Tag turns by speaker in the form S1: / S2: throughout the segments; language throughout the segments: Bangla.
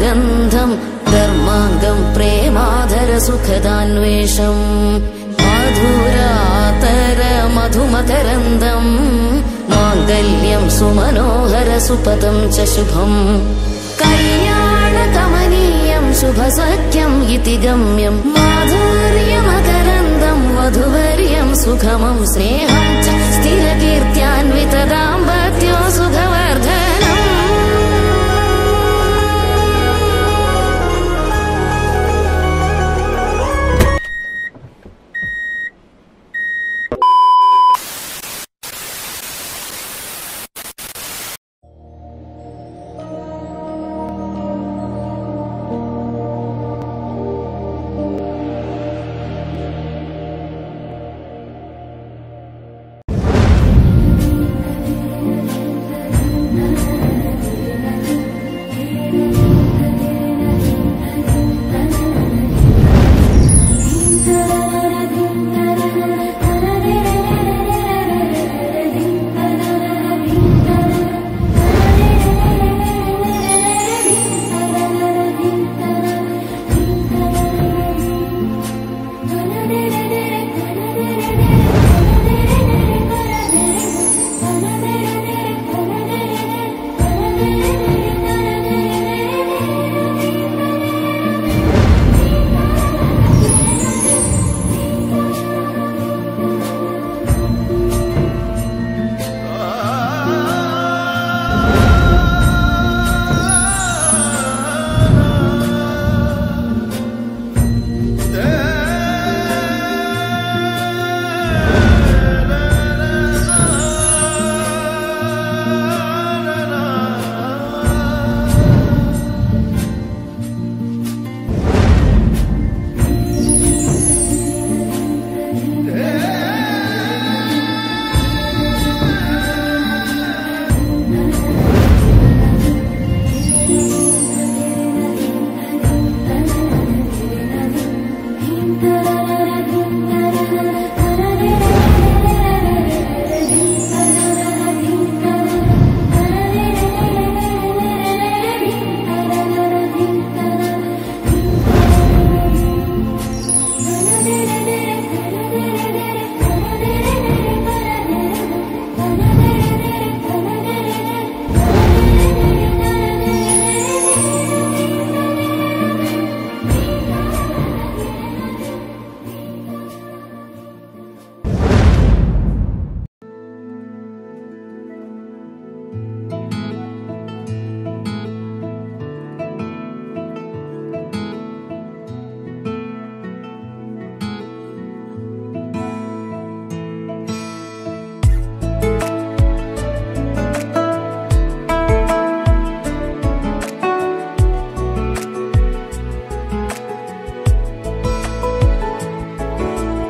S1: गन्धं धर्माङ्गं प्रेमाधर सुखदान्वेषम् मधुरातर मधुमकरन्दम् माङ्गल्यं सुमनोहर सुपदं च शुभम् कल्याणकमनीयं शुभसख्यम् इति गम्यम् माधुर्यमकरन्दं वधुवर्यं सुखमं स्नेहं च स्थिरकीर्त्यान्वित दाम्पत्यो सुखवर्धनम्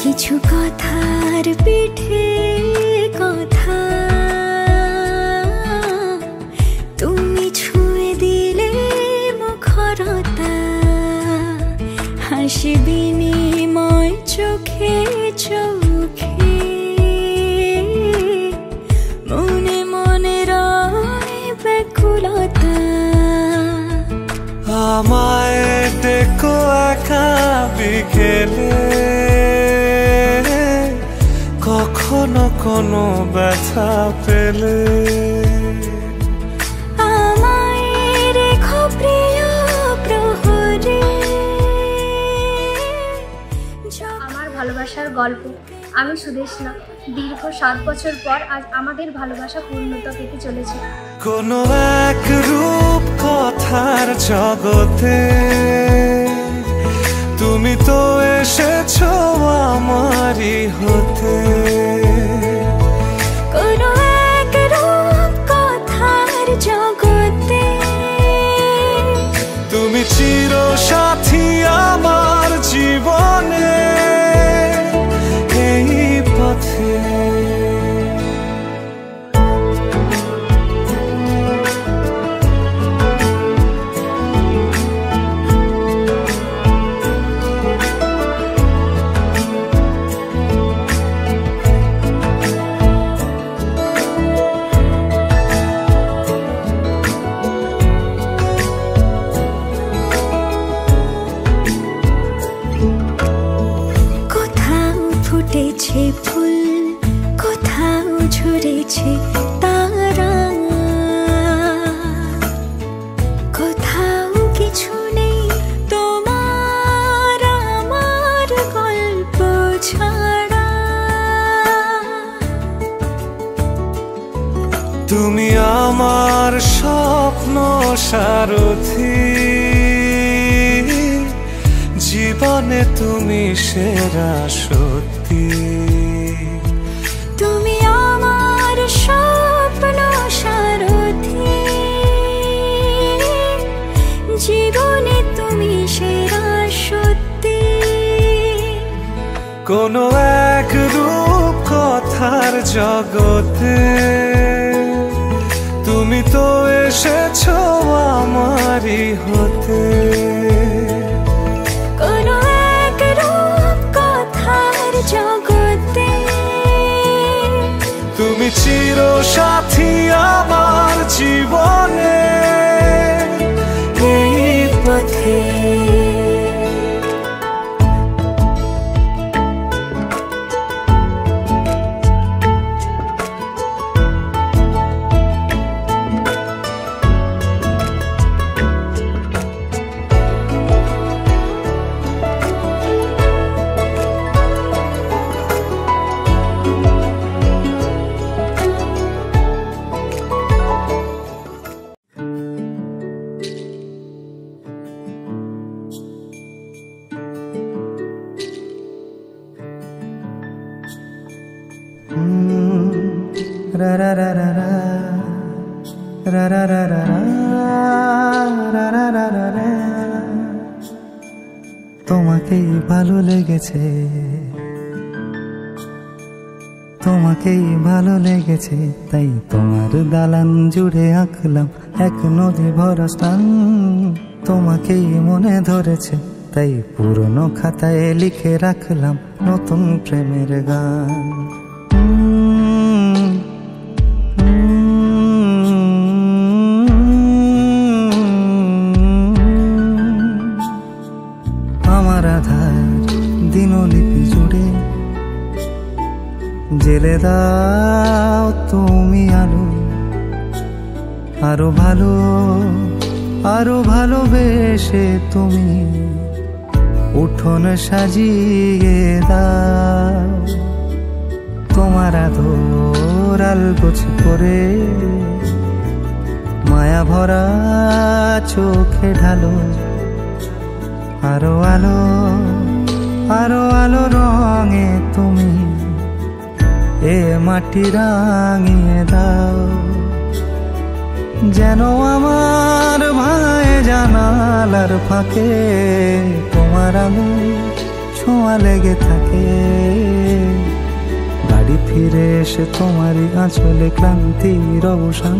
S2: কিছু কথার পিঠে কথা তুমি ছুঁয়ে দিলে মুখরতা হাসি বিনিময় চোখে চোখে মনে মনে রয় ব্যাকুলতা
S3: আমায় দেখো একা বিকেলে কখনো কোনো ব্যথা পেলে
S2: আমায় রেখো প্রিয় প্রহরে।
S4: আমার ভালোবাসার গল্প। আমি সুদেশনা। দীর্ঘ 7 বছর পর আজ আমাদের ভালোবাসা পূর্ণতা পেতে চলেছে।
S3: কোনো এক রূপ কথার জগতে তুমি তো এসেছো আমারই হতে।
S2: কোনো এক রূপ কথার জগতে
S3: তুমি চির সাথী আমার জীবনে এই পথে। আমার স্বপ্ন সারথি, জীবনে তুমি সেরা সত্যি।
S2: তুমি আমার স্বপ্ন সারথি, জীবনে তুমি সেরা সত্যি।
S3: কোনো এক রূপ কথার জগতে তুমি তো এসেছো আমারই হতে।
S2: কোনো এক রূপ কথার জগতে
S3: তুমি চির সাথী আমার জীবনে
S2: এই পথে।
S5: তোমাকেই ভালো লেগেছে, তোমাকেই ভালো লেগেছে, তাই তোমার দালান জুড়ে আঁকলাম এক নদী ভরা স্থান। তোমাকেই মনে ধরেছে, তাই পুরনো খাতায় লিখে রাখলাম নতুন প্রেমের গান। আমার আধার দিনলিপি জুড়ে জেলে দাও তুমি আলো, আরো ভালো আরো ভালোবেসে তুমি উঠোন সাজিয়ে দাও। তোমার আদর আলগোছ করে মায়া ভরা চোখে ঢালো, আরো আলো আরো আলো রঙে তুমি এ মাটি রাঙিয়ে দাও। যেন আমার ভাই জানালার ফাঁকে তোমার আলো ছোঁয়া লেগে থাকে। বাড়ি ফিরে এসে তোমারই আঁচলে ক্লান্তির অবসান।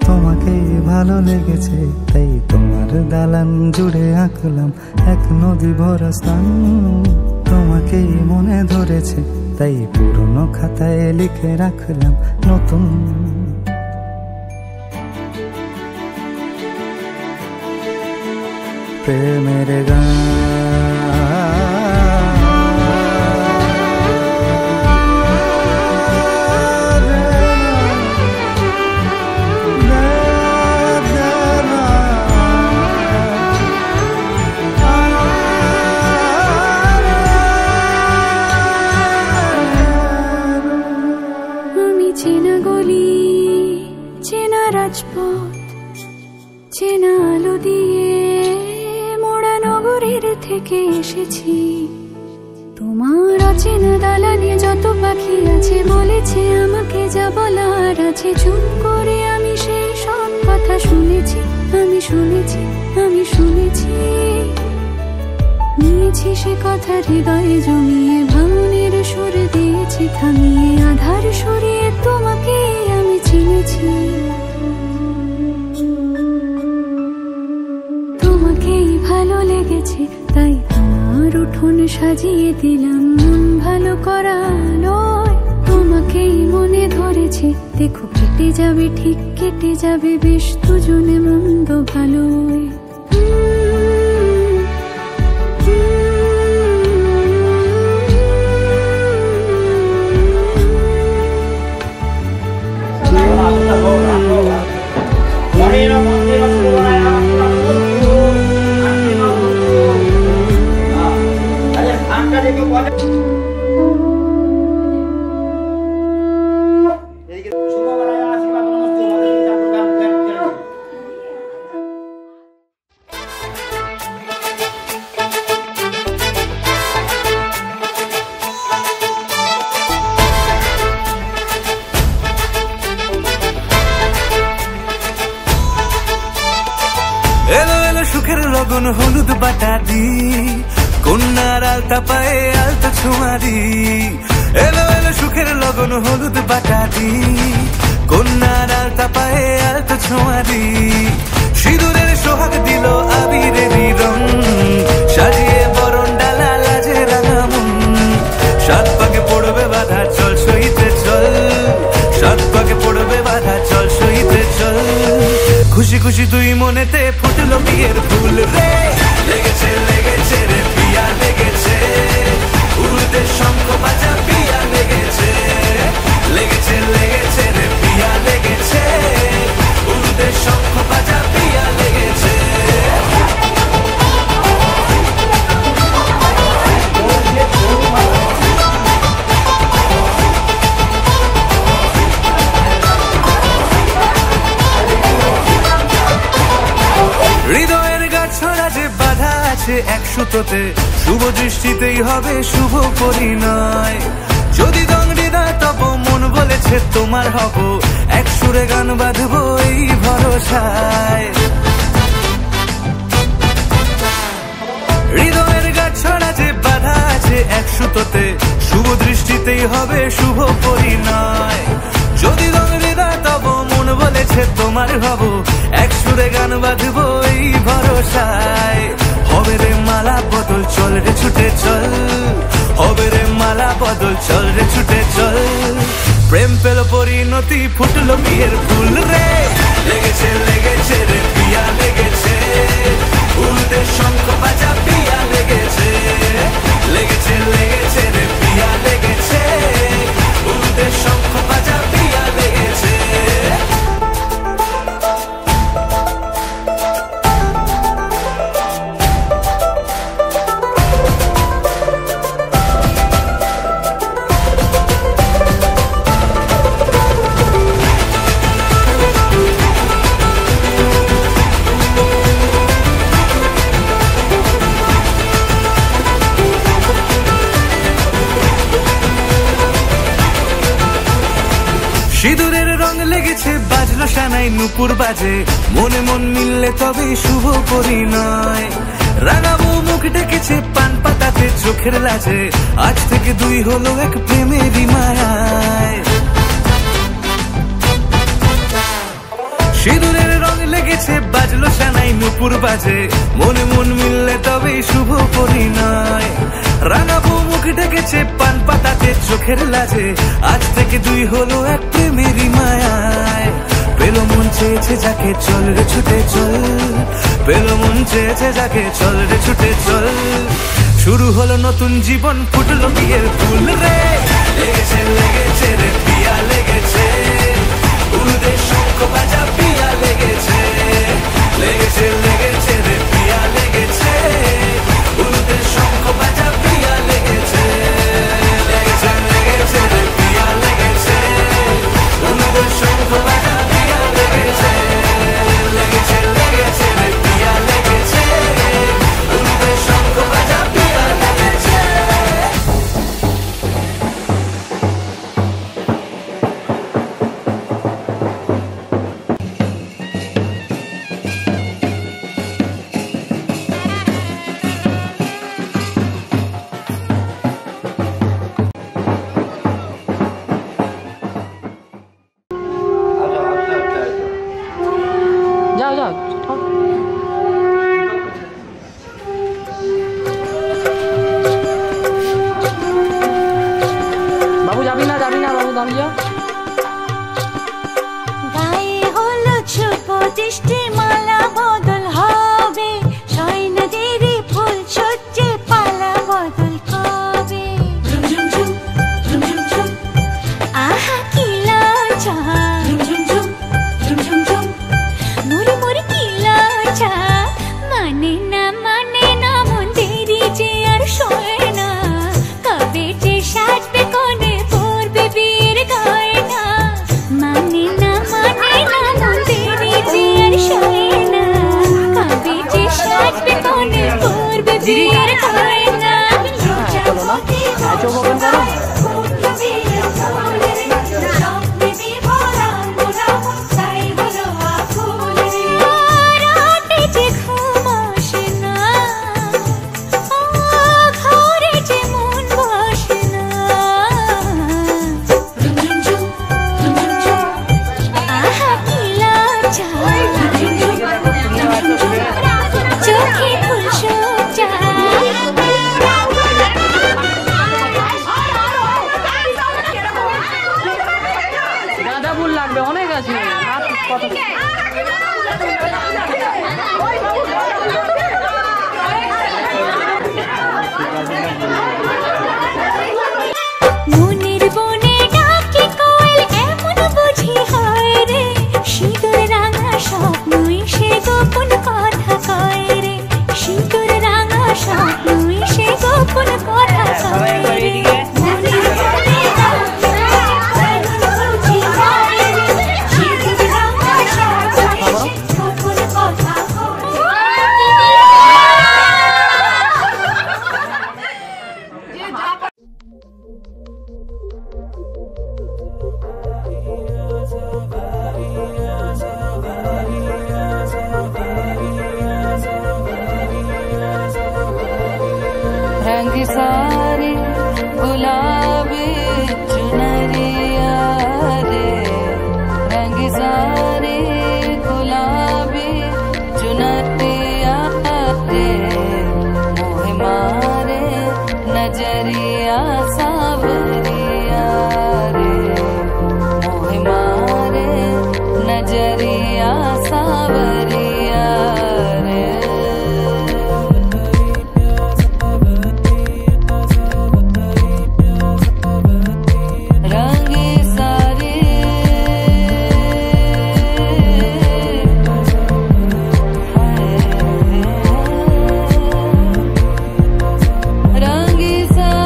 S5: তোমাকেই ভালো লেগেছে, তাই তোমার দালান জুড়ে আঁকলাম এক নদী ভরা স্থান। তোমাকেই মনে ধরেছে, তাই পুরনো খাতায় লিখে রাখলাম নতুন প্রেমের গান।
S2: চেনা গলি, চেনা রাজপথ, চেনা আলো দিয়ে মোড়া নগরের থেকে এসেছি। তোমার অচেনা দালানে যত পাখি আছে বলেছে আমাকে যা বলার আছে। চুপ করে আমি সেই সব কথা শুনেছি, আমি শুনেছি, আমি শুনেছি। নিয়েছি সে কথা হৃদয়ে জমিয়ে, ভাঙনের সুর দিয়েছি থামিয়ে। আধার সরিয়ে তোমাকে আমি চিনেছি, তোমাকেই ভালো লেগেছে, তাই তোমার উঠোন সাজিয়ে দিলাম মন ভালো করা নয়। তোমাকেই মনে ধরেছে, দেখো কেটে যাবে, ঠিক কেটে যাবে বেশ দুজনে মন্দ ভালোই।
S3: লগন হলুদ বাটা দি, কন্যার আলতা পায়ে আলতা ছোঁয়া দি। এলো এলো সুখের লগন হলুদ বাটা দি, কন্যার আলতা পায়ে আলতা ছোঁয়া দি। সিঁদুরের সোহাগ দিল আবিরেরই রং, সাজিয়ে বরণ ডালা লাজে রাঙা মন। সাত পাকে পড়বে বাধা চল সইতে চল, সাত পাকে পড়বে বাধা চল সইতে চল। খুশি খুশি তুই মনেতে ফুটলো বিয়ের ফুল রে, লেগেছে লেগেছে রে পিয়া লেগেছে, উড়তে শঙ্খ বাজা পিয়া লেগেছে, লেগেছে লেগেছে রে পিয়া লেগেছে, উড়তে শঙ্খ বাজা পিয়া লেগেছে। হৃদয়ের গাছড়া যে বাধা আছে এক সুতোতে, শুভ দৃষ্টিতেই হবে শুভ পরিণয়। যদি দংড়ি দেয় তব মন বলেছে তোমার হব, এক সুরে গান বাঁধবো এই ভরসায়। হৃদয়ের গাছড়া যে বাধা আছে এক সুতোতে, শুভ দৃষ্টিতেই হবে শুভ পরিণয়। যদি দংড়ি দেয় তব মন বলেছে তোমার হব, এক সুরে গান বাঁধবো এই ভরসায়। হবে রে মালা বদল চল রে ছুটে চল, হবে রে মালা বদল চল রে ছুটে চল। প্রেম পেল পরিণতি ফুটলো বিয়ের ফুল রে, লেগেছে লেগেছে রে পিয়া লেগেছে, উড়তে শঙ্খ বাজা পিয়া লেগেছে, লেগেছে লেগেছে রে পিয়া লেগেছে, উড়তে শঙ্খ বাজা পিয়া লেগেছে। সিঁদুরের রং লেগেছে বাজলো সানাই নুপুর বাজে, মনে মন মিললে তবে শুভ পরিণয়। রাঙাবো মুখ ডেকেছে পান পাতাতে চোখের লাজে, আজ থেকে দুই হলো এক প্রেমেরই মায়ায়। সিঁদুরের রং লেগেছে বাজলো সানাই নুপুর বাজে, মনে মন মিললে তবে শুভ পরিণয়। রাঙাবো মুখ ডেকেছে পান পাতাতে চোখের লাজে, আজ থেকে দুই হলো এক প্রেমেরই মায়ায়। পেল মন চেয়েছে যাকে চল রে ছুটে চল, পেল মন চেয়েছে যাকে চল রে ছুটে চল। শুরু হলো নতুন জীবন ফুটলো বিয়ের ফুল রে, লেগেছে লেগেছে রে পিয়া লেগেছে, উড়তে শঙ্খ বাজা পিয়া লেগেছে, লেগেছে লেগেছে রে পিয়া লেগেছে, উড়তে শঙ্খ বাজা পিয়া লেগেছে, লেগেছে লেগেছে রে পিয়া লেগেছে, উড়তে শঙ্খ বাজা পিয়া লেগেছে, লেগেছে লেগেছে রে পিয়া লেগেছে, উড়তে শঙ্খ বাজা পিয়া লেগেছে।
S6: যাও যাও বাবু, যাবি না বাবু, দাঁড়িয়ে যা।
S2: গায়ে হলুদ শুভ দৃষ্টি মালা বদল হবে, সৈন্যদেরই ফুল সজ্জে পালা বদল কবে। আহা কি লজ্জা, মুড়ি মুড়ি কি লজ্জা।
S6: ফুল লাগবে, অনেক আছে।
S2: মনের বনে ডাকে কোয়েল এমন বুঝি হয় রে, সিঁদুর রাঙা স্বপ্ন এসে গোপন কথা কয় রে, সিঁদুর রাঙা স্বপ্ন এসে গোপন কথা কয় রে। মনের বনে ডাকে এমন বুঝি হয় রে, সিঁদুর রাঙা স্বপ্ন এসে গোপন কথা কয় রে।
S7: रंग सारी गुलाबी चुनरिया रे, रंग सारी गुलाबी चुनरिया रे, मोह मारे नजरिया सावरिया रे, मोह मारे नजरिया सावरिया रे। रंगी सारी रंगी सारी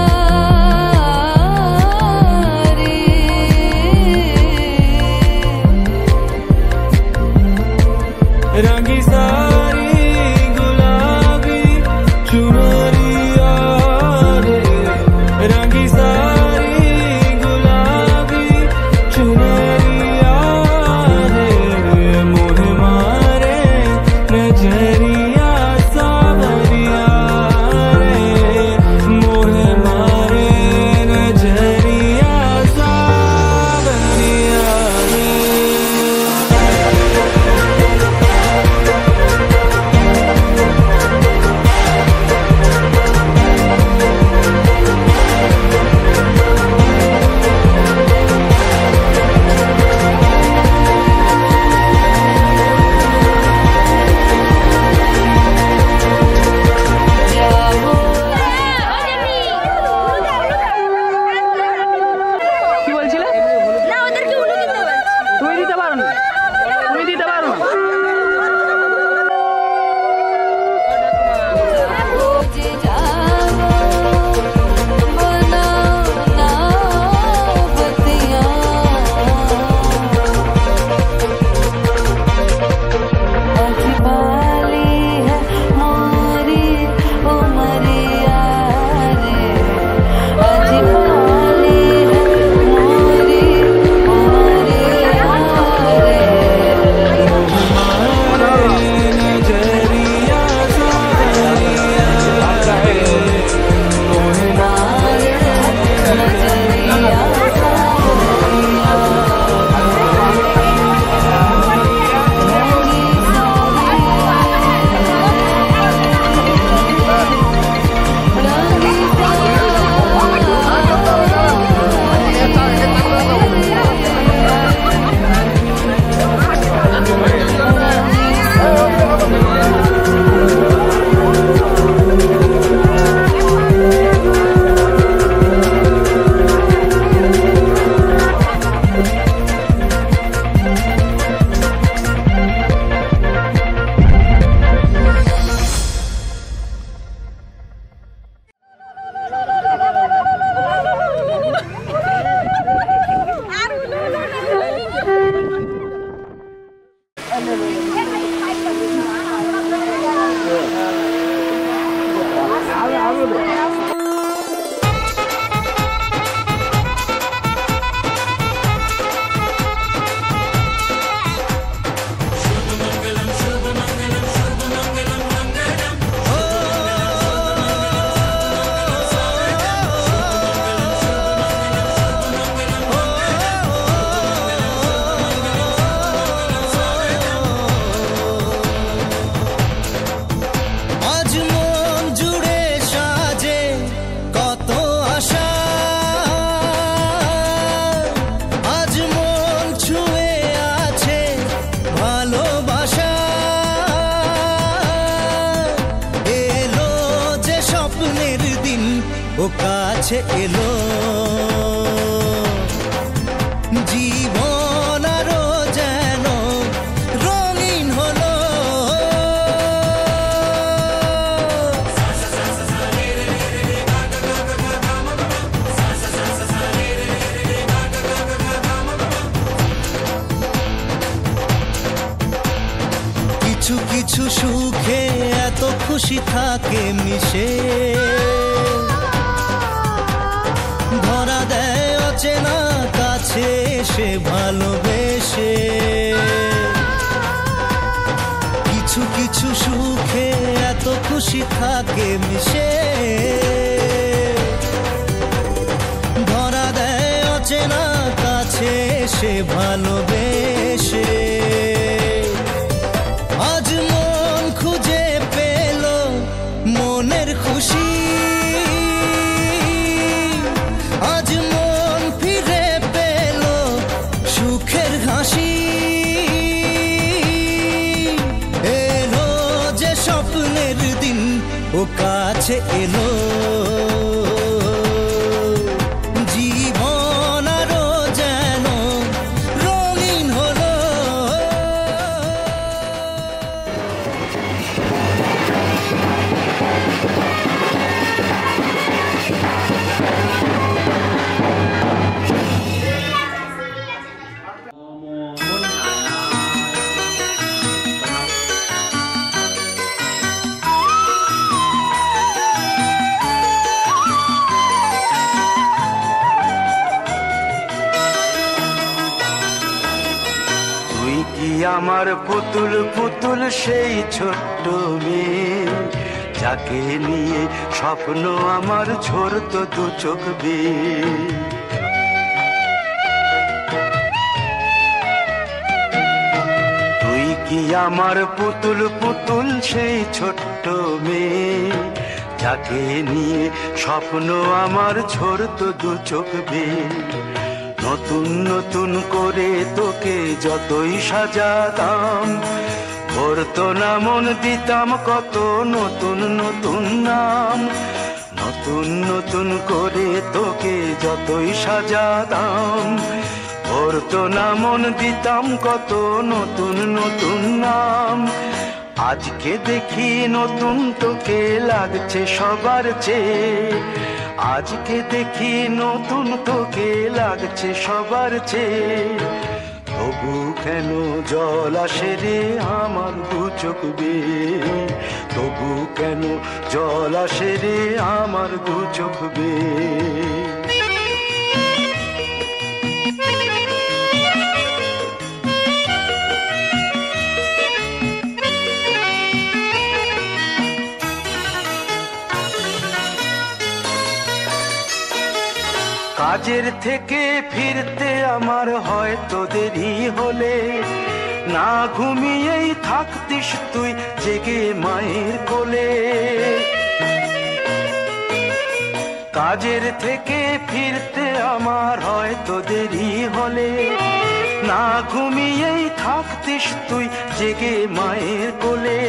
S3: रंगी सारी गुलाबी चुनरिया रे, रंगी सारी गुलाबी चुनरिया रे, मोह मारे नजरिया सावरिया रे, मोह मारे नजरिया सावरिया रे।
S6: কি বলছিলে? তুমি দিতে পারো না, তুমি দিতে পারো না।
S7: जी जाओ बनाओ ना बतियाँ, अजबाली है मोरी उमरिया रे, अजबाली है मोरी उमरिया रे,
S8: কাছে এলো জীবন আরো যেন রঙিন হলো কিছু কিছু সুখে এত খুশি থাকে মিশে ধরা দেয় অচেনা কাছে এসে ভালোবেসে কিছু কিছু সুখে এত খুশি থাকে মিশে ধরা দেয় অচেনা কাছে এসে ভালোবেসে আজ মন খুঁজে পেল মনের খুশি আজ মন ফিরে পেল সুখের হাসি এলো যে স্বপ্নের দিন ও কাছে এলো জীবন আরো যেন রঙিন হলো
S3: তুই কি আমার পুতুল পুতুল সেই ছোট্ট মেয়ে যাকে নিয়ে স্বপ্ন আমার ঝরতো দু চোখ বেয়ে তুই কি আমার পুতুল পুতুল সেই ছোট্ট মেয়ে যাকে নিয়ে স্বপ্ন আমার ঝরতো দু চোখ বেয়ে নতুন নতুন করে তোকে যতই সাজাতাম ভরতো না মন দিতাম কত নতুন নতুন নাম নতুন নতুন করে তোকে যতই সাজাতাম ভরতো না মন দিতাম কত নতুন নতুন নাম আজকে দেখি নতুন তোকে লাগছে সবার চেয়ে আজকে দেখি নতুন তোকে লাগছে সবার চেয়ে তবু কেন জল আসে রে আমার দু চোখ বেয়ে তবু কেন জল আসে রে আমার দু চোখ বেয়ে কাজের থেকে ফিরতে আমার হয়তো দেরি হলে না ঘুমিয়েই থাকতিস তুই জেগে মায়ের কোলে কাজের থেকে ফিরতে আমার হয়তো দেরি হলে না ঘুমিয়েই থাকতিস তুই জেগে মায়ের কোলে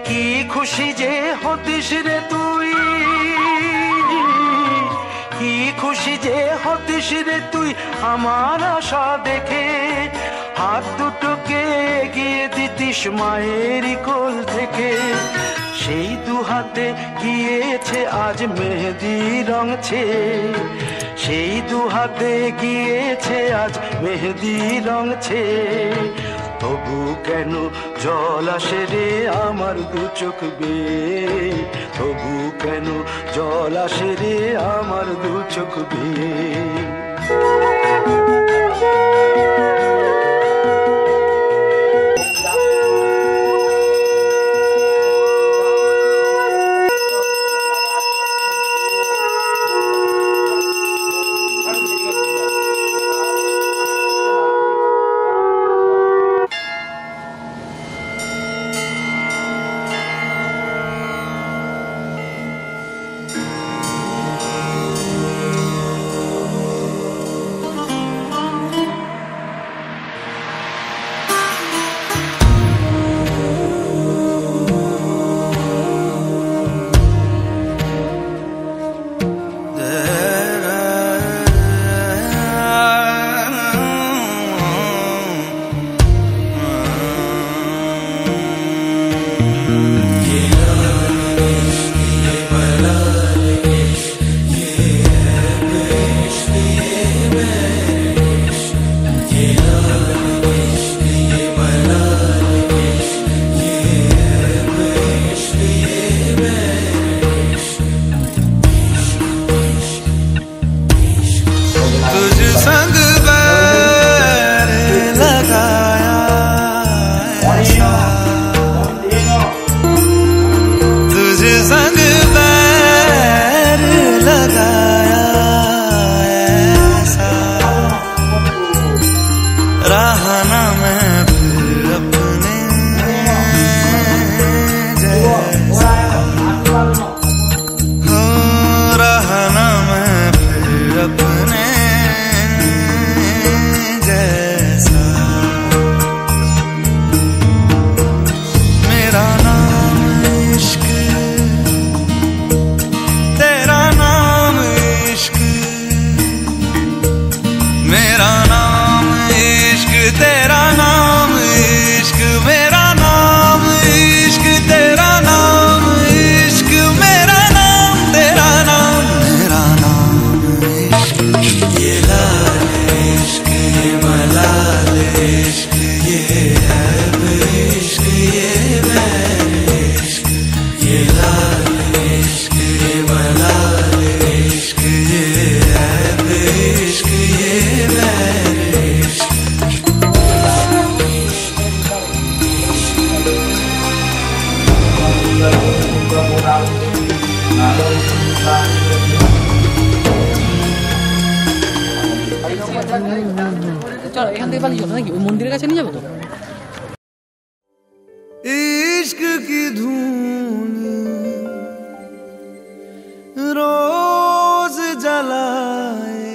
S3: কি খুশি যে হতিস রে তুই কি খুশি যে হতিস রে তুই আমার আশা দেখে হাত দুটোকে এগিয়ে দিতিস মায়ের কোল থেকে সেই দু হাতে গিয়েছে আজ মেহেদি রং ছেয়ে সেই দু হাতে গিয়েছে আজ মেহেদি রং ছেয়ে তবু কেন জল আসে রে আমার দু চোখ বেয়ে তবু কেন জল আসে রে আমার দু চোখ বেয়ে तेरा नाम इश्क मेरा नाम इश्क तेरा नाम इश्क मेरा नाम तेरा नाम इश्क ये लाल इश्क ये मलाल इश्क ये ऐब इश्क ये बैर इश्क ये लाल इश्क ये मलाल इश्क ये ऐब इश्क ये बैर इश्क
S6: চলো এখান থেকে পালিয়ে যাবো নাকি ওই মন্দিরের কাছে নিয়ে যাবো তো
S3: इश्क की धून रोज जलाए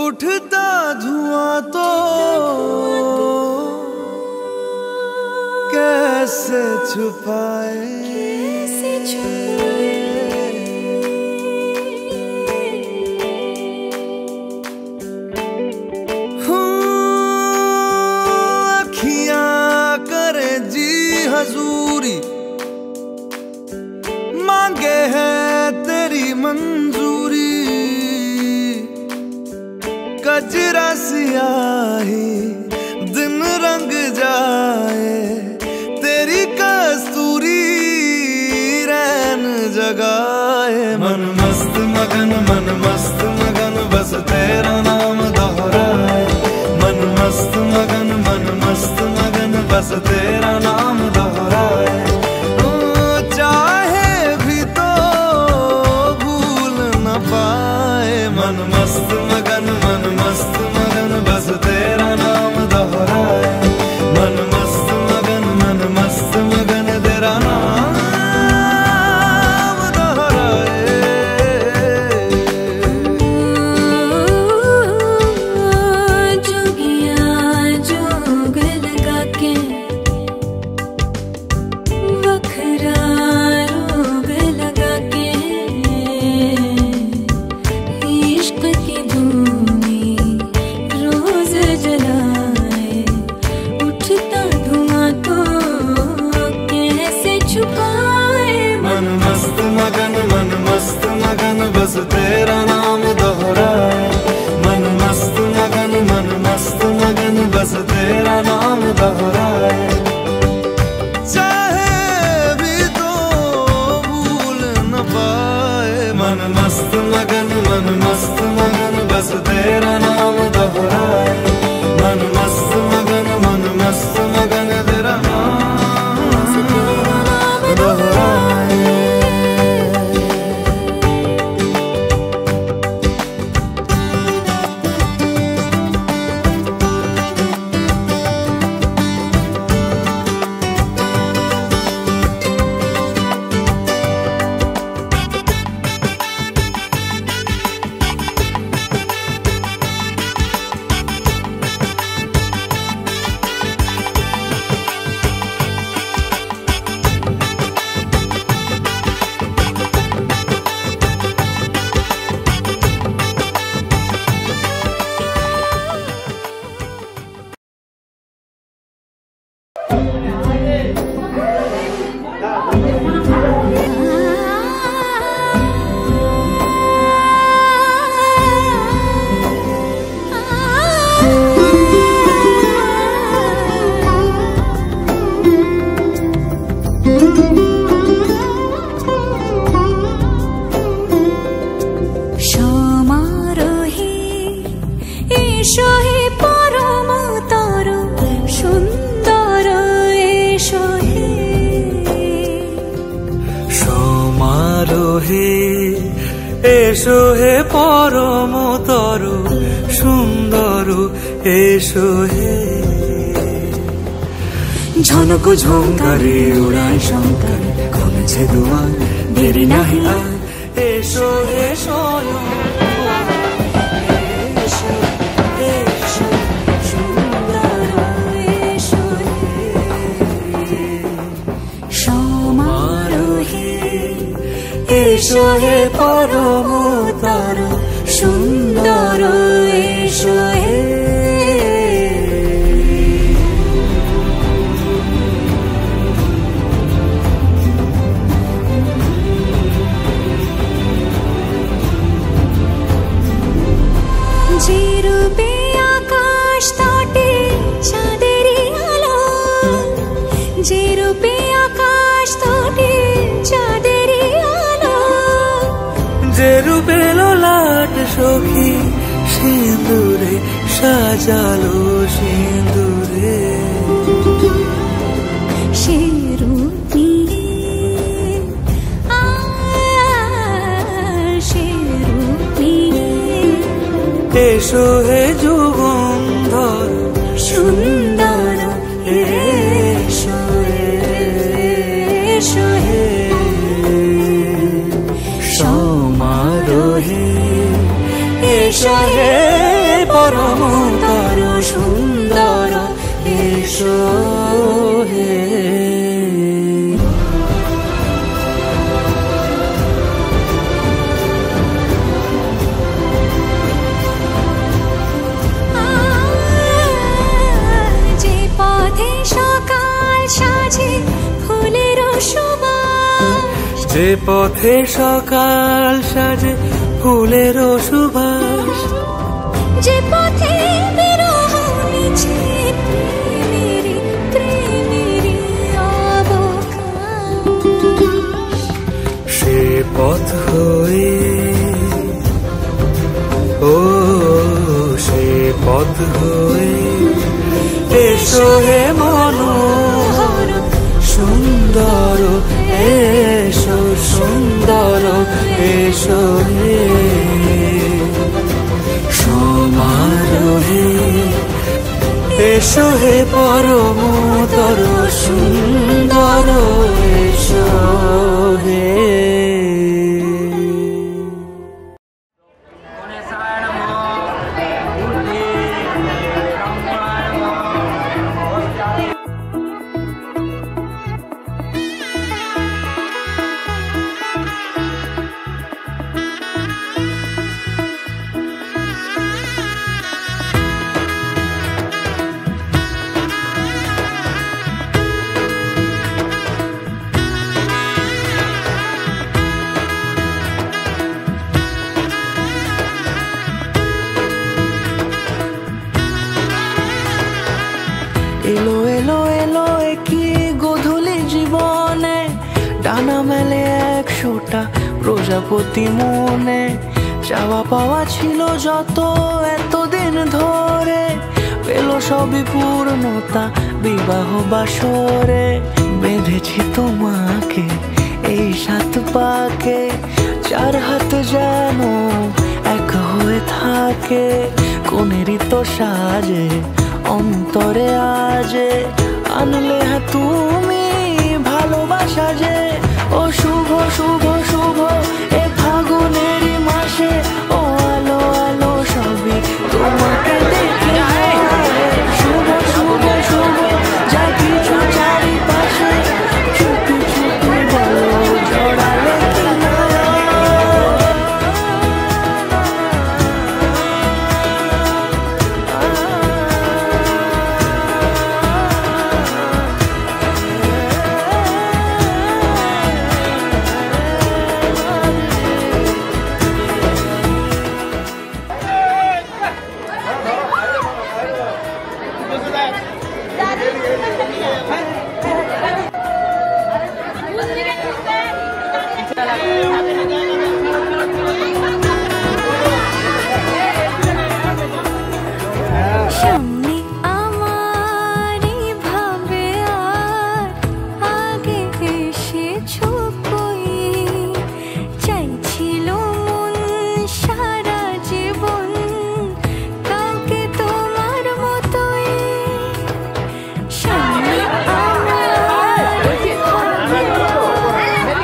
S3: उठता धुआं तो कैसे छुपाए हजूरी मांगे है तेरी मंजूरी कजरा सियाही दिन रंग जाए तेरी कस्तूरी रैन जगाए मन मस्त मगन बस तेरा नाम दोहराए मन मस्त मगन बस तेरा नाम दोहराए चाहे भी तो भूल न पाए मन मस्त मगन बस तेरा नाम दोहराए मन मस्त मगन तेरा नाम दोहराए
S2: जोगिया जोग लगा के वखरा रोग लगा के इश्क की धूनी रोज जलाए उठता धुआं तो कैसे छुपाए
S3: मन मस्त मगन बस तेरा नाम दोहराए मन मस्त मगन बस तेरा नाम दोहराए चाहे भी तो भूल न पाए मन मस्त मगन बस तेरा नाम दोहराए मन मस्त मगन तेरा नाम दोहराए এসো হে পরম তরু সুন্দর এসো হে ঝনক ঝঙ্কারে উড়ায় শঙ্কর কমেছে দুয়ার দেরি নাহি আর এসো হে স্বয়ং এসো হে পরম তরু সুন্দর এসো হে সখী সিঁদুরে সাজালো সিঁদুরে
S2: সে রূপ নিয়ে সে রূপ নিয়ে
S3: এসো হে যুগন্ধর
S2: সুন্দর এসো এসো হে
S3: সমারোহে এসো হে পরমতর সুন্দর এসো হে
S2: যে পথে সকাল সাজে ফুলের সুবাস
S3: যে পথে সকাল সাজে ফুলের সুবাস
S2: যে পথে বিরহ মিছে প্রেমেরই প্রেমেরই অবকাশ
S3: সে পথ হয়ে ও সে পথ হয়ে এসো হে মনোহর সুন্দর এসো সুন্দর এসো হে সমারোহে এসো হে পরমতর সুন্দর এসো হে
S9: এলো এলো এলো কি গোধূলি জীবনে ডানা মেলে 100টা প্রজাপতি মনে চাওয়া পাওয়া ছিল যত এতদিন ধরে পেল সবই পূর্ণতা বিবাহ বাসরে বেঁধেছি তোমাকে এই 7 পাকে 4 হাত যেন এক হয়ে থাকে কোনেরই তো সাজে অন্তরে আজে আনলে হ্যাঁ তুমি ভালোবাসা যে ও শুভ শুভ শুভ এ ফাগুনেরই মাসে ও আলো আলো সবই তোমাকে দেখে শুভ শুভ শুভ যা কিছু চারিপাশে চুপি চুপি বলো জড়ালে
S2: সামনে আমারই ভাবে আর আগে এসেছো কই চাইছিল মন সারা জীবন কাউকে তোমার মতোই সামনে আমারই ভাবে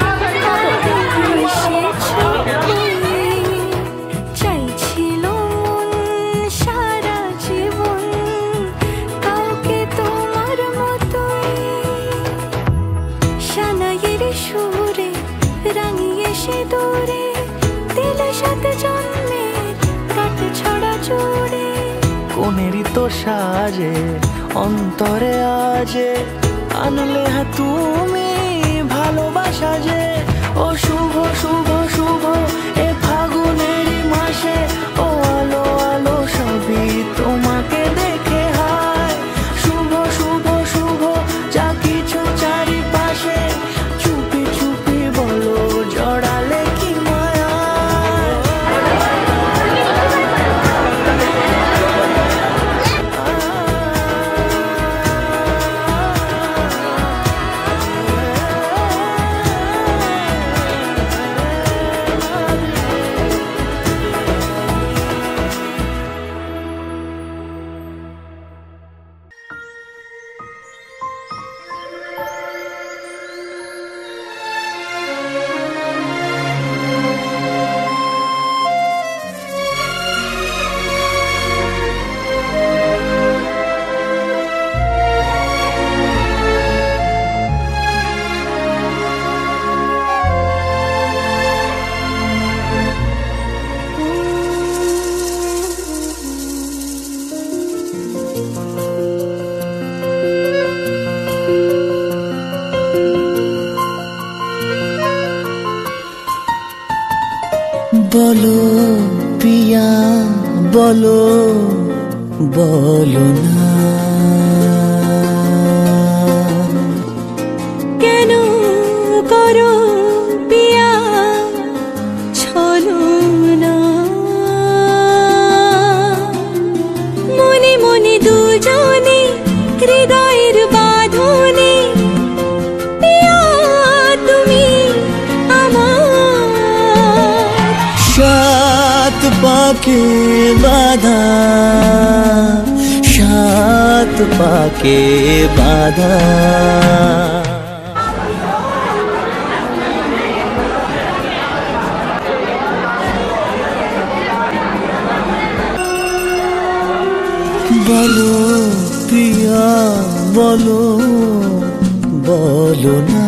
S2: আগে এসেছো কই চাইছিল মন সারা জীবন কাউকে তোমার মতোই সানাইয়ের সুরে রাঙিয়ে সে দূরে দিলে 7 জন্মের কাট ছড়া জুড়ে
S9: কোনেরই তো সাজে অন্তরে আজে আনলে হ্যাঁ তুমি ভালোবাসা যে ও শুভ শুভ শুভ এ ফাগুনেরই মাসে ও আলো আলো সবই তোমাকে দেখে হায় শুভ শুভ শুভ যা কিছু চারিপাশে চুপি চুপি বলো জড়ালে কি মায়া
S8: বলো বলো না
S2: কেন করো পিয়া ছলো না মনে মনে দুজনে হৃদয়ের বাঁধনে পিয়া তুমি আমার
S8: সাত পাকে বাঁধা সাত পাকে বাঁধা বলো প্রিয়া বলো বলো না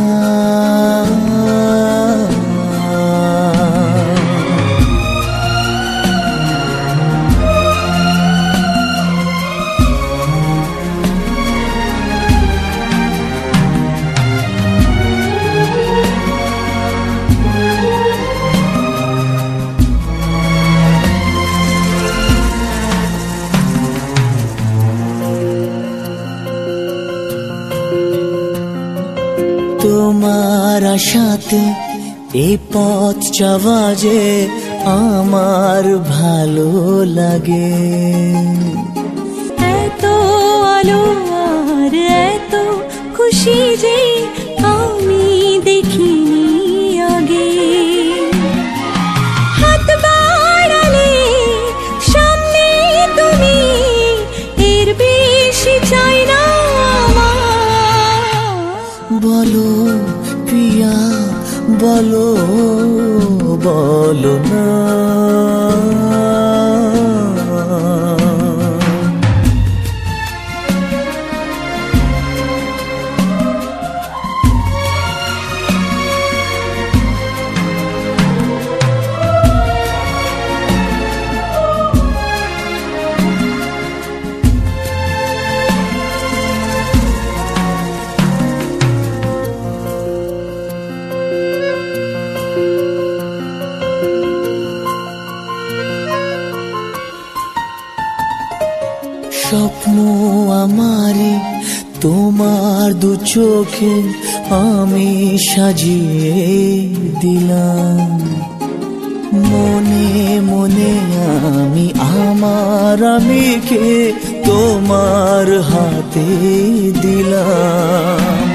S8: তোমার আশাতে এই পথ যাওয়া যে আমার ভালো লাগে
S2: এত আলো আর এত খুশি যে আমি দেখিনি আগে হাত বাড়ালে সামনে তুমি এর বেশি চাই না
S8: বলো প্রিয়া বলো বলো না স্বপ্ন আমারে তোমার দু চোখে আমি সাজিয়ে দিলাম মনে মনে আমি আমার আমিকে তোমার হাতে দিলাম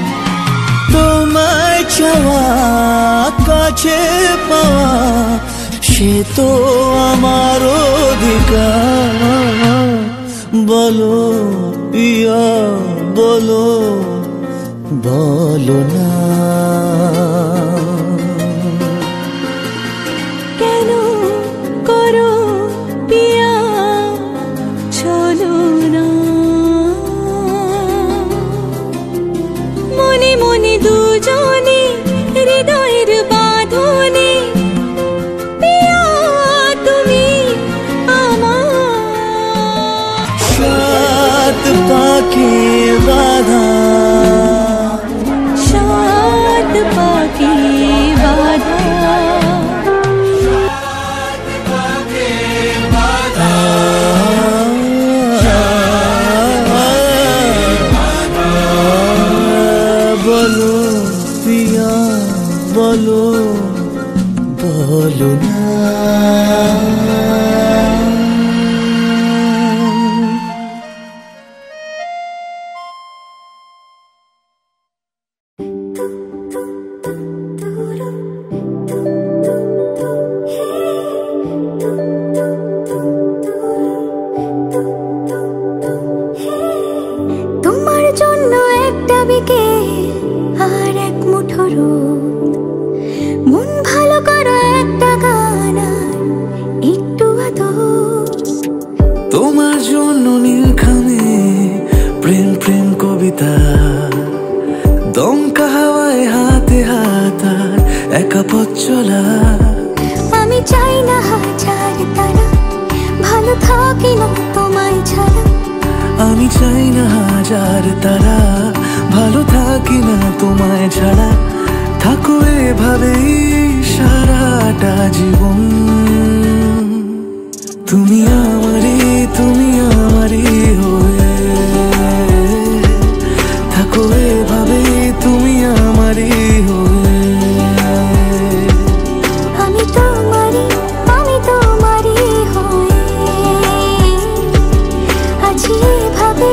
S8: তোমায় চাওয়া কাছে পাওয়া সে তো আমার অধিকার বলো প্রিয়া বলো বলো না
S2: কেন করো পিয়া ছলো না মনে মনে দুজনে হৃদয়ের বাঁধনে পিয়া তুমি আমার
S8: সাত পাকে বাঁধা
S2: সাত পাকে বাঁধা
S8: বলো প্রিয়া বলো বলো না
S2: তোমার জন্য একটা বিকেল আর এক মুঠো রোদ মন ভালো করো একটা গান আর একটু আদর
S3: তোমার জন্য নীলখামে প্রেম প্রেম কবিতা দমকা হাওয়ায় হাতে হাত আর একা পথ চলা
S2: আমি চাই না হাজার তারা ভালো থাকি না তোমায় ছাড়া
S3: আমি চাই না হাজার তারা ভালো থাকি না তোমায় ছাড়া থাকো এভাবেই সারাটা জীবন
S8: তুমি আমারই হয়ে থাকো এভাবে, তুমি আমারই হয়ে।
S2: আমি তোমারই হয়ে আছি এভাবে,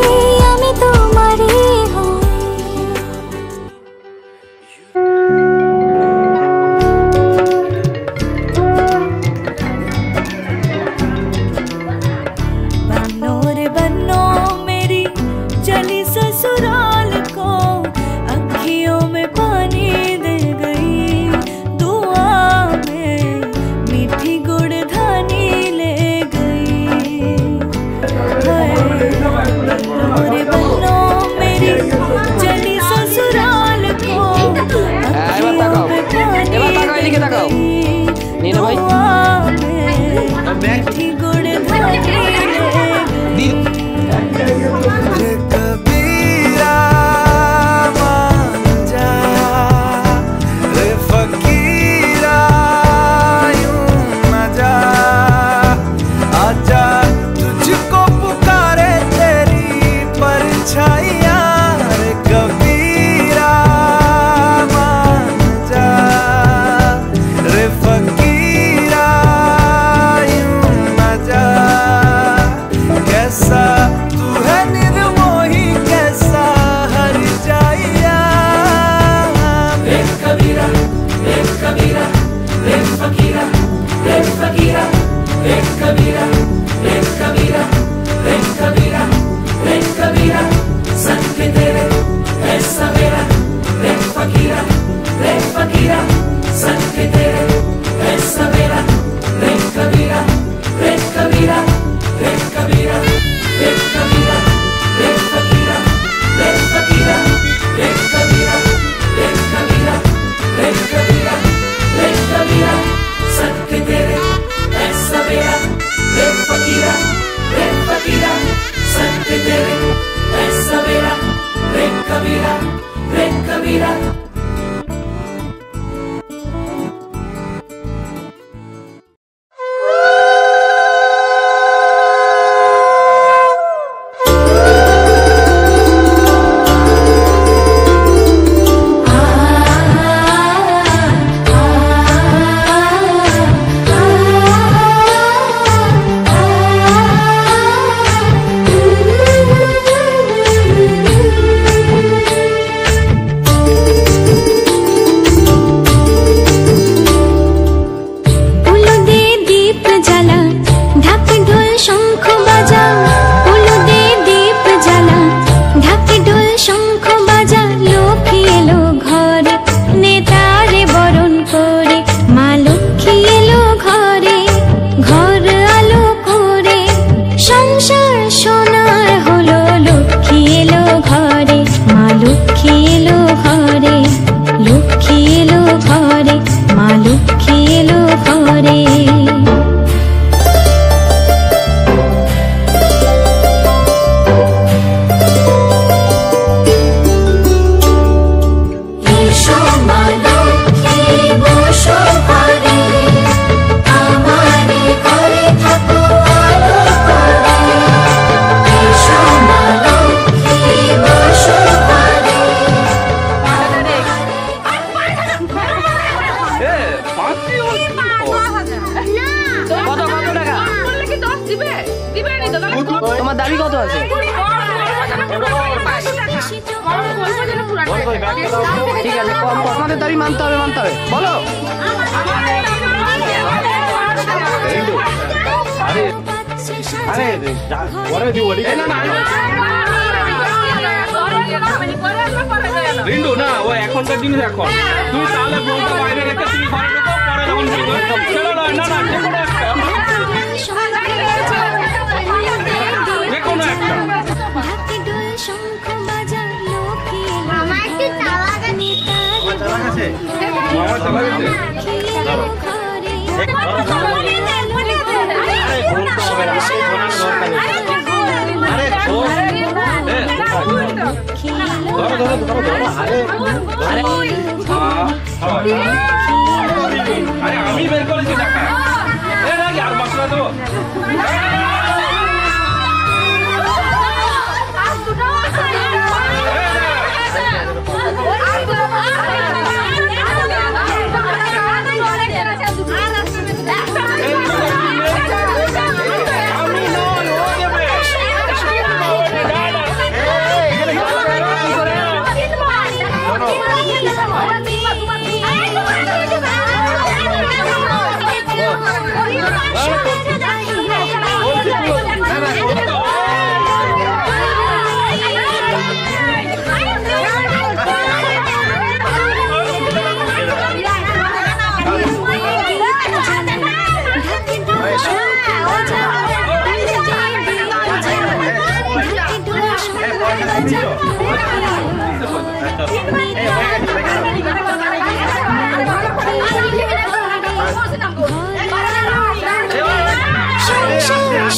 S2: আমি তোমারই হয়ে।
S7: बनो रे बनो मेरी चली ससुराल को, अखियों में पानी दे गई, दुआ में मीठी गुड़धानी ले गई। बनो रे बनो मेरी चली ससुराल को, अखियों में पानी दे गई, दुआ में मीठी गुड़धानी ले गई।
S3: कबीरा मान जा रे फकीरा यूं न जा, आजा तुझको पुकारे तेरी परछाइयां रे कबीरा मान जा रे फकीरा यूं न जा। कैसा तू है निर्मोही, कैसा हर जाइया। रे कबीरा रे कबीरा रे फकीरा रे फकीरा रे कबीरा रे कबीरा रे कबीरा रे कबीरा, संग के तेरे ऐसा मेरा। रे फकीरा संग के तेरे ऐसा मेरा। रे कबीरा रे कबीरा रे कबीरा रे कबीरा रे फकीरा रे फकीरा रे कबीरा रे कबीरा रे कबीरा रे कबीरा, संग के तेरे ऐसा मेरा। रे फकीरा संग के तेरे ऐसा मेरा। रे कबीरा रे कबीरा।
S6: তোমার দাবি কত আছে? ঠিক আছে, আপনাদের দাবি মানতে হবে বলো।
S10: রিন্টু না, ও এখনকার জিনিস এখন তুই তাহলে বলতে বাইরে রেখে তুমি ঘরে ঢুকো, পরে যখন চলো না না না যে কোনো একটা আমি বের করেছি টাকা, আর বাসা দেবো।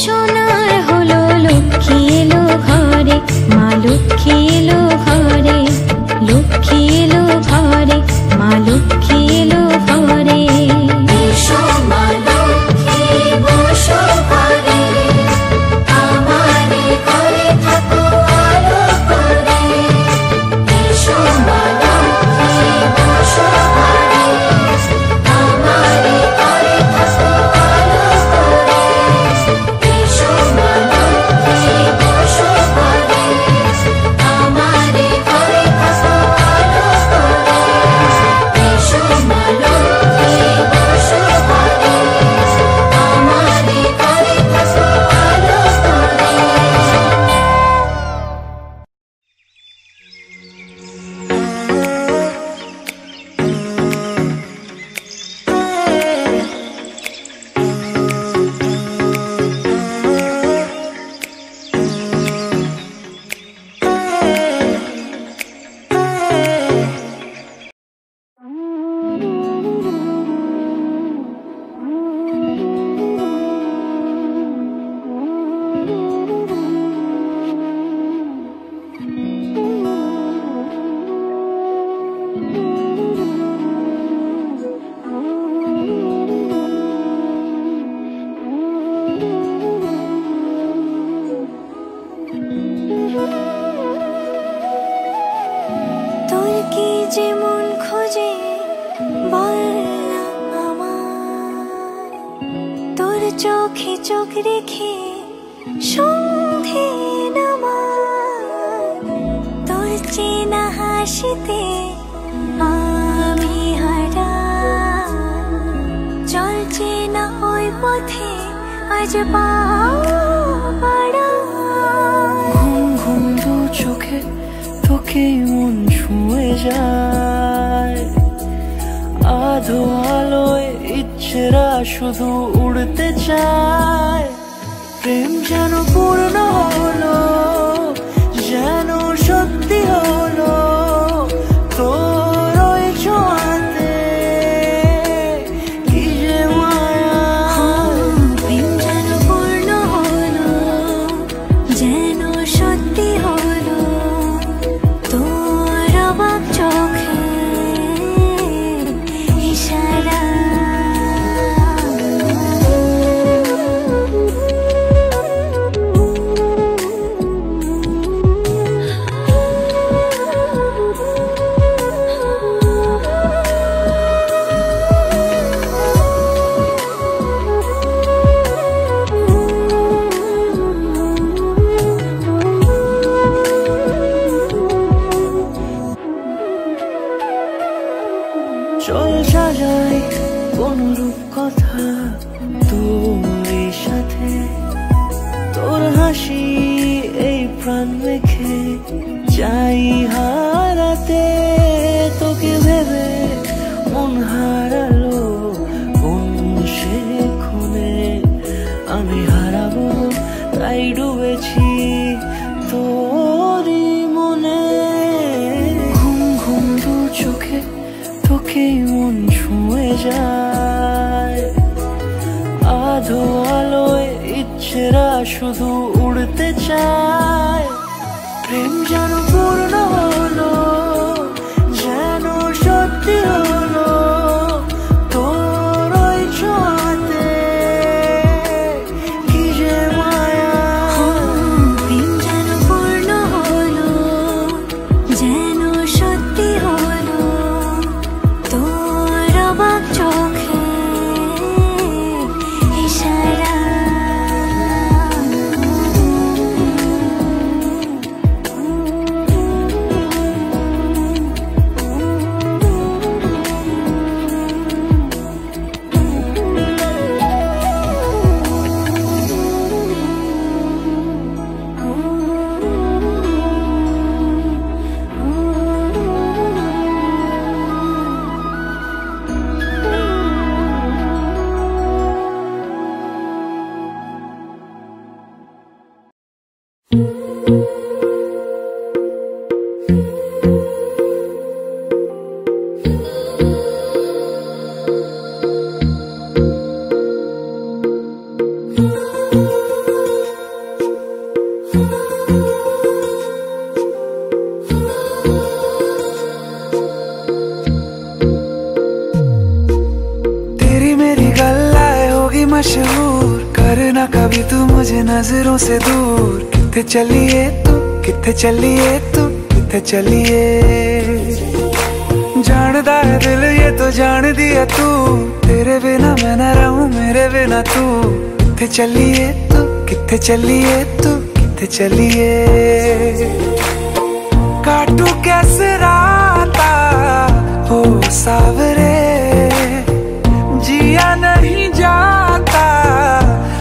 S2: সোনার হলো লক্ষ্মী এলো ঘরে, মা লক্ষ্মী এলো ঘরে, লক্ষ্মী এলো ঘরে, মা লক্ষ্মী এলো ঘরে। এসো মা লক্ষ্মী বসো ঘরে, আমারে ঘরে থাকো আলো করে। এসো মা লক্ষ্মী বসো ঘরে, আমারে ঘরে থাকো আলো করে। এসো মা লক্ষ্মী বসো ঘরে, আমারে ঘরে থাকো আলো করে। এসো মা লক্ষ্মী বসো ঘরে, আমারে ঘরে থাকো আলো করে। তোর কি যে মন খোঁজে বল না আমায়, তোর চোখে চোখ রেখে সন্ধে নামায়। তোর চেনা হাসিতে আমি হারাই, চল চেনা ওই পথে আজ পাও বাড়াই।
S9: ঘুম ঘুম দু চোখে তোকে মন ছুঁয়ে যায়, আধো আলোয় ইচ্ছেরা শুধু উড়তে চায়। প্রেম যেন পূর্ণ হলো, যেন সত্যি হলো, তোর ওই ছোঁয়াতে কি যে মায়া।
S2: প্রেম যেন পূর্ণ হলো, যেন সত্যি হলো, তোর অবাক চোখে ইশারা।
S9: চল সাজাই কোন রূপ কথা তোর সাথে, তোর হাসি এই প্রাণ রেখে চাই হারাতে। তোকে ভেবে মন হারালো কোন সে খুনে, আমি হারাবো তাই ডুবেছি তোরই মনে। ঘুম ঘুম দু চোখে তোকে মন ছুঁয়ে যায়, আধো আলোয় ইচ্ছেরা শুধু উড়তে চায়। প্রেম যেন পূর্ণ হলো, যেন সত্যি হলো, তোর ওই ছোঁয়াতে কি যে মায়া।
S2: প্রেম যেন পূর্ণ হলো, যেন সত্যি হলো, তোর অবাক চোখে ইশারা।
S3: नजरों से दूर किथे चलिए तू, किथे चलिए तू, किथे चलिए। जानदा है दिल ये तो जान दिया तू, तेरे बिना मैं न रहूं मेरे बिना तू। किथे चलिए तू, किथे चलिए तू, किथे चलिए। काटू कैसे राता हो सावरे, जिया नहीं जाता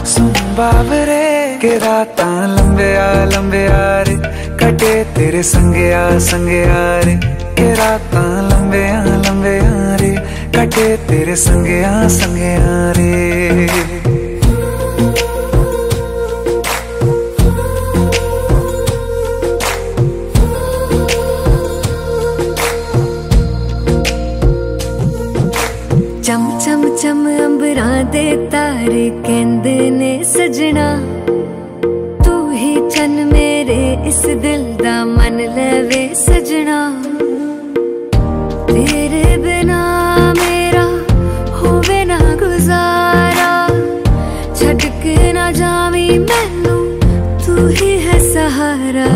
S3: सुन बाबरे। के राता लंबे आ रे, कटे तेरे संगे आ रे। के राता लंबे आ रे, कटे तेरे संगे आ रे।
S2: चम चम चम अंबरां दे तारे कहंदे ने सजना, तू ही चन मेरे इस दिल दा मन लवे सजना। तेरे बिना मेरा होवे ना गुजारा, छड़ के ना जावी मैनू तू ही है सहारा।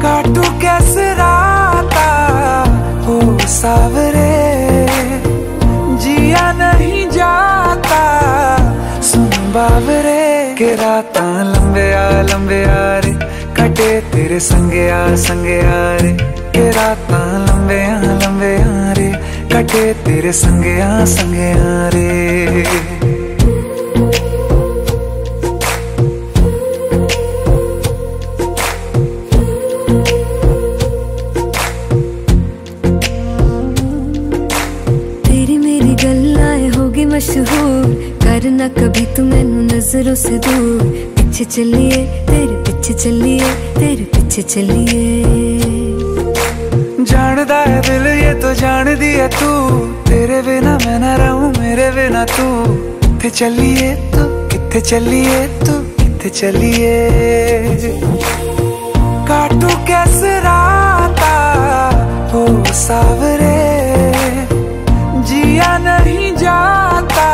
S3: काटू कैसे राता हो सावरे, जिया नहीं जाता सुन बाबरे। के राता लंबे आ रे, कटे तेरे संगे आ रे। के राता लंबे आ रे, कटे तेरे संगे आ रे।
S2: मशहूर करना कभी तू मैनू नजरों से दूर। पीछे चलिए तेरे पीछे चलिए, तेरे पीछे चलिए।
S3: जानदा है दिल ये तो जान दिया तू, तेरे बिना मैं न रहूं मेरे बिना तू। किथे चलिए तू, किथे चलिए तू, किथे चलिए। काटू कैसे राता हो सावरे, जिया नहीं जाता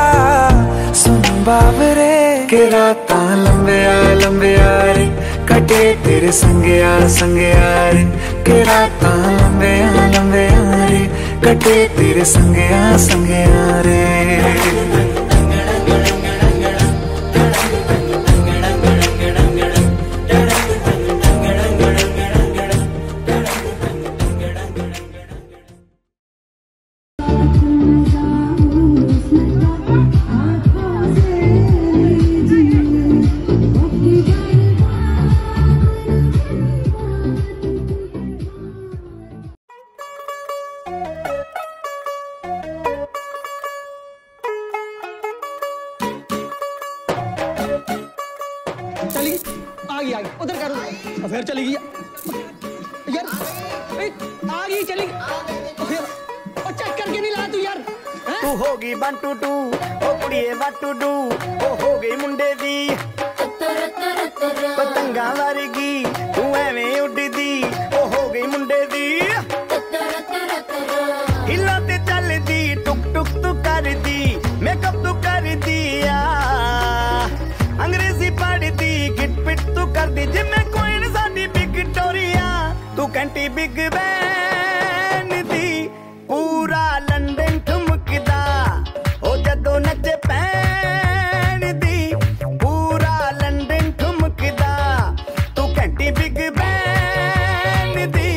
S3: सुन बाबरे। के राता लंबे आ रे, कटे तेरे संगे आ रे। के राता लंबे आ रे, कटे तेरे संगे आ रे।
S6: उधर करो फिर चली गई यार, आ गई चली फिर चेक करके नहीं ला तू यार।
S11: तू होगी 1 2 2 ओ कुड़िए 1 2 2 ओ हो गई मुंडे दी पतंगा वर्गी तू एवें उड़दी ओ हो गई मुंडे दी। हिला ते चलदी टुक टुक तू करदी मेकअप तू कर दिया, अंग्रेजी पढ़दी गिट पिट तू कर दी जिम्मे कोई न साडी विक्टोरिया। तू घंटी बिग बैन दी पूरा लंदन ठुमकदा ओ जदों नचे पैन दी पूरा लंदन ठुमकदा। तू घंटी बिग बैन दी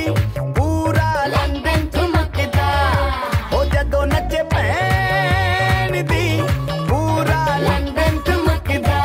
S11: पूरा लंदन ठुमकदा ओ जदों नचे पैन दी पूरा लंदन ठुमकदा।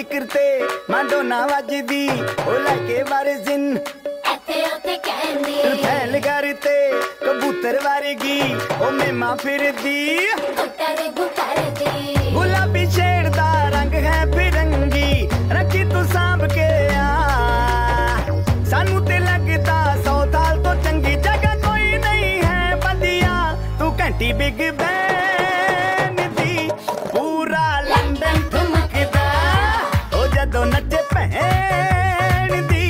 S11: स्पीकर ते माडोना वजदी ओ लाके बारे जिन फैल करते कबूतर वारेगी ओ मेमा फिर दी गुलाबी शेर दा रंग है फिरंगी रखी तू सांभ के आ सानू ते लगदा 100 साल तो चंगी जगह कोई नहीं है बंदिया तू घंटी बिग बैन दी पूरा लंदन ठुमकदा ओ जदों नचे भैन दी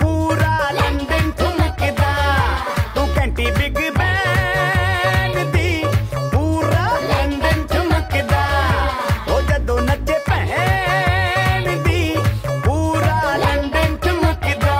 S11: पूरा लंदन ठुमकदा तू घंटी बिग बैन दी पूरा लंदन ठुमकदा ओ जदों नचे भैन दी पूरा लंदन ठुमकदा।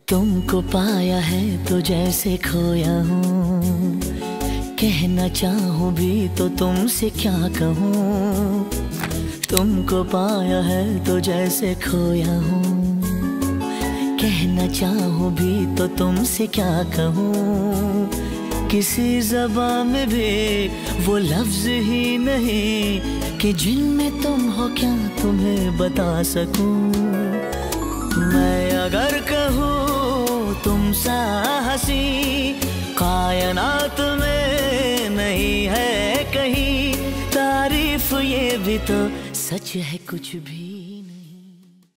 S7: तुमको पाया है तो जैसे खोया हूँ, कहना चाहूँ भी तो तुमसे क्या कहूँ। तुमको पाया है तो जैसे खोया हूँ, कहना चाहूँ भी तो तुमसे क्या कहूँ। किसी ज़बान में भी वो लफ्ज़ ही नहीं कि जिनमें तुम हो क्या तुम्हें बता सकूँ। मैं अगर कहूँ तुम सा हंसी कायनात में नहीं है कहीं, तारीफ ये भी तो सच है कुछ भी